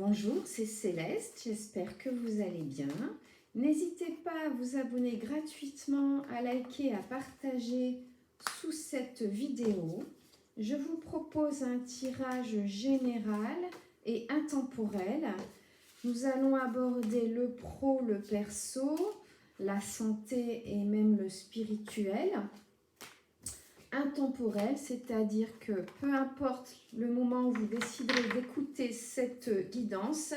Bonjour, c'est Céleste, j'espère que vous allez bien. N'hésitez pas à vous abonner gratuitement, à liker, à partager sous cette vidéo. Je vous propose un tirage général et intemporel. Nous allons aborder le pro, le perso, la santé et même le spirituel. Intemporel, c'est-à-dire que peu importe le moment où vous déciderez d'écouter cette guidance,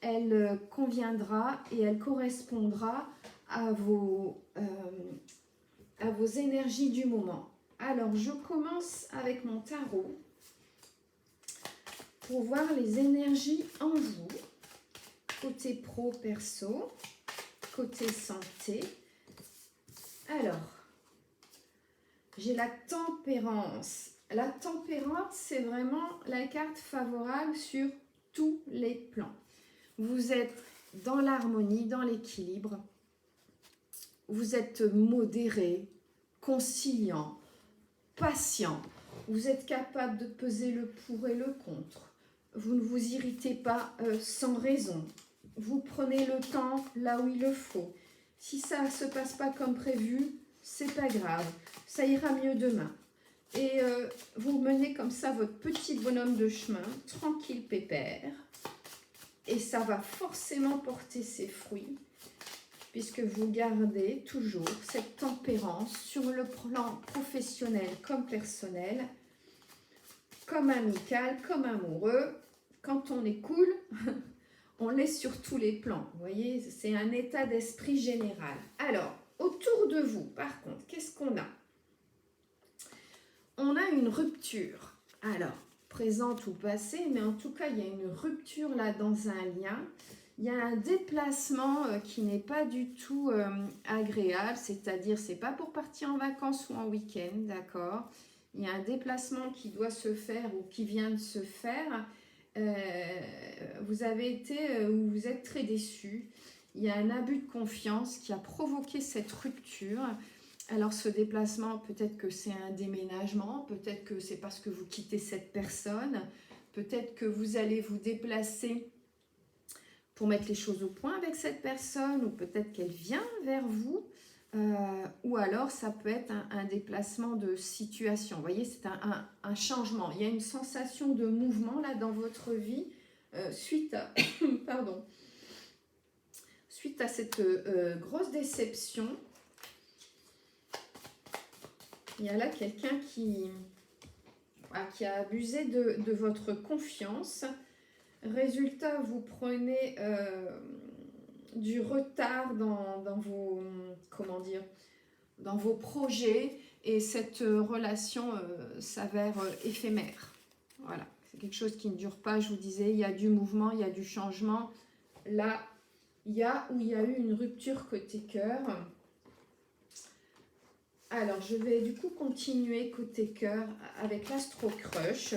elle conviendra et elle correspondra à vos énergies du moment. Alors, je commence avec mon tarot pour voir les énergies en vous, côté pro, perso, côté santé. Alors, j'ai la tempérance. La tempérance, c'est vraiment la carte favorable sur tous les plans. Vous êtes dans l'harmonie, dans l'équilibre. Vous êtes modéré, conciliant, patient. Vous êtes capable de peser le pour et le contre. Vous ne vous irritez pas sans raison. Vous prenez le temps là où il le faut. Si ça ne se passe pas comme prévu, c'est pas grave, ça ira mieux demain. Et vous menez comme ça votre petit bonhomme de chemin, tranquille pépère. Et ça va forcément porter ses fruits, puisque vous gardez toujours cette tempérance sur le plan professionnel comme personnel, comme amical, comme amoureux. Quand on est cool, on l'est sur tous les plans. Vous voyez, c'est un état d'esprit général. Alors, autour de vous, par contre, qu'est-ce qu'on a? On a une rupture. Alors, présente ou passée, mais en tout cas, il y a une rupture là dans un lien. Il y a un déplacement qui n'est pas du tout agréable, c'est-à-dire, c'est pas pour partir en vacances ou en week-end, d'accord? Il y a un déplacement qui doit se faire ou qui vient de se faire. Vous avez été ou vous êtes très déçu. Il y a un abus de confiance qui a provoqué cette rupture. Alors ce déplacement, peut-être que c'est un déménagement, peut-être que c'est parce que vous quittez cette personne, peut-être que vous allez vous déplacer pour mettre les choses au point avec cette personne, ou peut-être qu'elle vient vers vous, ou alors ça peut être un déplacement de situation. Vous voyez, c'est un changement. Il y a une sensation de mouvement là dans votre vie suite à, pardon, suite à cette grosse déception. Il y a là quelqu'un qui a abusé de votre confiance. Résultat, vous prenez du retard dans vos, comment dire, dans vos projets et cette relation s'avère éphémère. Voilà, c'est quelque chose qui ne dure pas. Je vous disais, il y a du mouvement, il y a du changement. Là, il y a eu une rupture côté cœur. Alors, je vais du coup continuer côté cœur avec l'Astro Crush,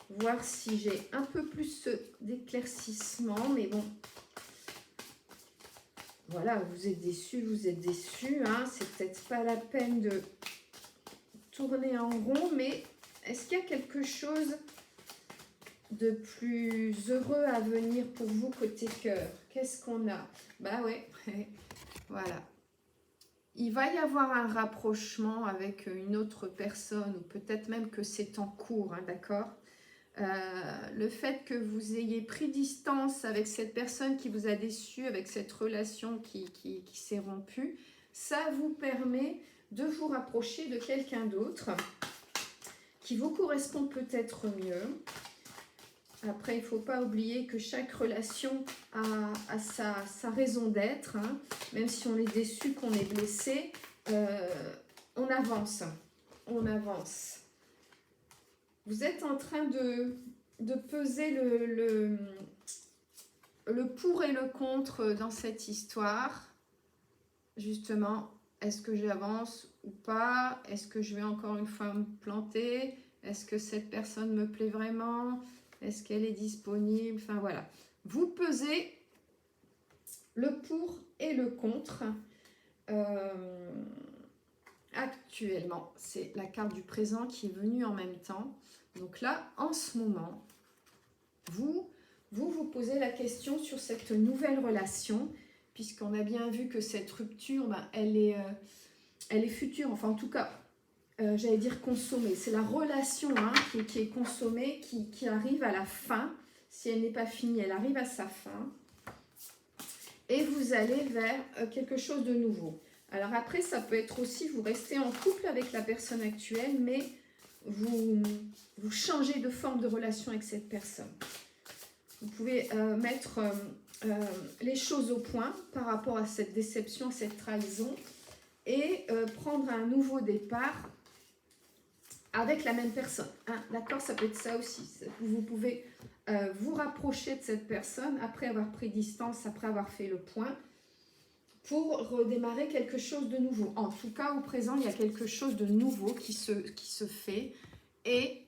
voir si j'ai un peu plus d'éclaircissement, mais bon, voilà, vous êtes déçus, hein, c'est peut-être pas la peine de tourner en rond, mais est-ce qu'il y a quelque chose de plus heureux à venir pour vous côté cœur? Qu'est-ce qu'on a? Bah ouais, voilà. Il va y avoir un rapprochement avec une autre personne, ou peut-être même que c'est en cours, hein, d'accord? Le fait que vous ayez pris distance avec cette personne qui vous a déçu, avec cette relation qui s'est rompue, ça vous permet de vous rapprocher de quelqu'un d'autre qui vous correspond peut-être mieux. Après, il ne faut pas oublier que chaque relation a sa raison d'être, hein. Même si on est déçu, qu'on est blessé, on avance. On avance. Vous êtes en train de peser le pour et le contre dans cette histoire. Justement, est-ce que j'avance ou pas? Est-ce que je vais encore une fois me planter? Est-ce que cette personne me plaît vraiment? Est-ce qu'elle est disponible? Enfin voilà. Vous pesez le pour et le contre. Actuellement, c'est la carte du présent qui est venue en même temps. Donc là, en ce moment, vous poser la question sur cette nouvelle relation, puisqu'on a bien vu que cette rupture, ben, elle est future, enfin en tout cas, j'allais dire consommée. C'est la relation hein, qui est consommée, qui arrive à la fin. Si elle n'est pas finie, elle arrive à sa fin. Et vous allez vers quelque chose de nouveau. Alors après, ça peut être aussi, vous restez en couple avec la personne actuelle, mais vous changez de forme de relation avec cette personne. Vous pouvez mettre les choses au point par rapport à cette déception, à cette trahison, et prendre un nouveau départ avec la même personne. Hein, d'accord, ça peut être ça aussi. Vous pouvez vous rapprocher de cette personne après avoir pris distance, après avoir fait le point, pour redémarrer quelque chose de nouveau. En tout cas, au présent, il y a quelque chose de nouveau qui se fait et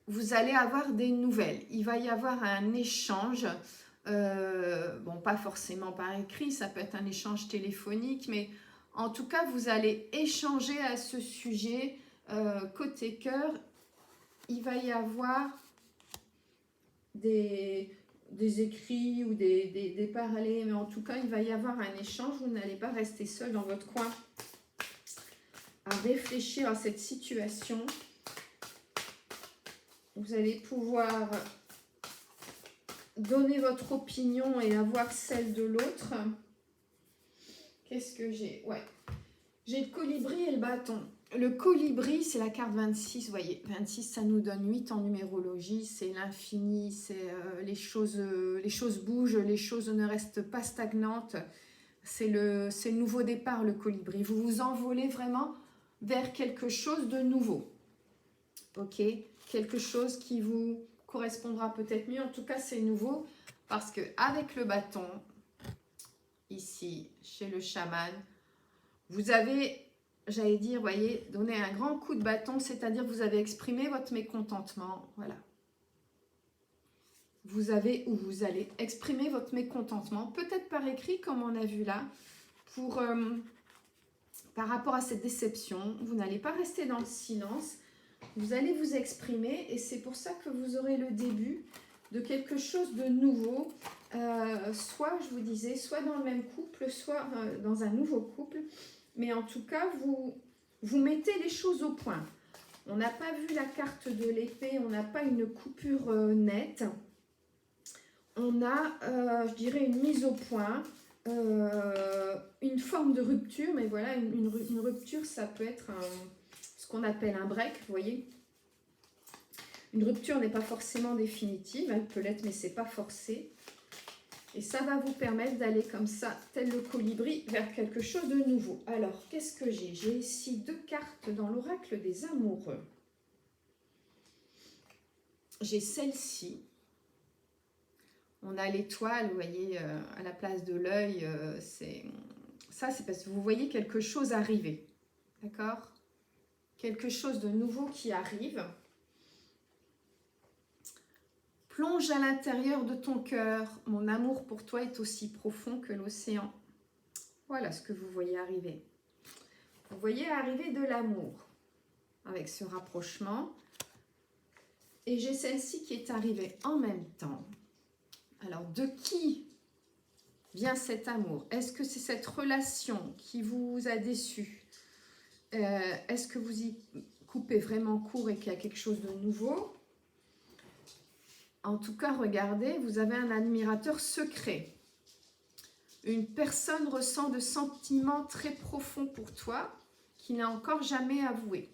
vous allez avoir des nouvelles. Il va y avoir un échange, bon, pas forcément par écrit, ça peut être un échange téléphonique, mais en tout cas, vous allez échanger à ce sujet. Côté cœur, il va y avoir des écrits ou des parlers, mais en tout cas, il va y avoir un échange. Vous n'allez pas rester seul dans votre coin à réfléchir à cette situation. Vous allez pouvoir donner votre opinion et avoir celle de l'autre. Qu'est-ce que j'ai? Ouais. J'ai le colibri et le bâton. Le colibri, c'est la carte 26, vous voyez. 26, ça nous donne 8 en numérologie. C'est l'infini, c'est les choses bougent, les choses ne restent pas stagnantes. C'est le nouveau départ, le colibri. Vous vous envolez vraiment vers quelque chose de nouveau. Ok? Quelque chose qui vous correspondra peut-être mieux. En tout cas, c'est nouveau parce qu'avec le bâton, ici, chez le chaman, vous avez, j'allais dire, vous voyez, donné un grand coup de bâton, c'est-à-dire vous avez exprimé votre mécontentement. Voilà. Vous allez exprimer votre mécontentement, peut-être par écrit, comme on a vu là, par rapport à cette déception. Vous n'allez pas rester dans le silence. Vous allez vous exprimer et c'est pour ça que vous aurez le début de quelque chose de nouveau, soit, je vous disais, soit dans le même couple, soit dans un nouveau couple. Mais en tout cas, vous mettez les choses au point. On n'a pas vu la carte de l'épée, on n'a pas une coupure nette. On a, je dirais, une mise au point, une forme de rupture. Mais voilà, une rupture, ça peut être ce qu'on appelle un break, vous voyez. Une rupture n'est pas forcément définitive, elle peut l'être, mais ce n'est pas forcé. Et ça va vous permettre d'aller comme ça, tel le colibri, vers quelque chose de nouveau. Alors, qu'est-ce que j'ai? J'ai ici 2 cartes dans l'oracle des amoureux. J'ai celle-ci. On a l'étoile, vous voyez, à la place de l'œil. Ça, c'est parce que vous voyez quelque chose arriver. D'accord? Quelque chose de nouveau qui arrive. Plonge à l'intérieur de ton cœur. Mon amour pour toi est aussi profond que l'océan. Voilà ce que vous voyez arriver. Vous voyez arriver de l'amour avec ce rapprochement. Et j'ai celle-ci qui est arrivée en même temps. Alors, de qui vient cet amour? Est-ce que c'est cette relation qui vous a déçu? Est-ce que vous y coupez vraiment court et qu'il y a quelque chose de nouveau? En tout cas, regardez, vous avez un admirateur secret. Une personne ressent de sentiments très profonds pour toi qu'il n'a encore jamais avoué.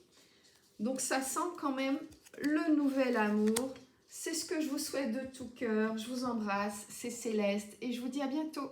Donc, ça sent quand même le nouvel amour. C'est ce que je vous souhaite de tout cœur. Je vous embrasse, c'est Céleste et je vous dis à bientôt.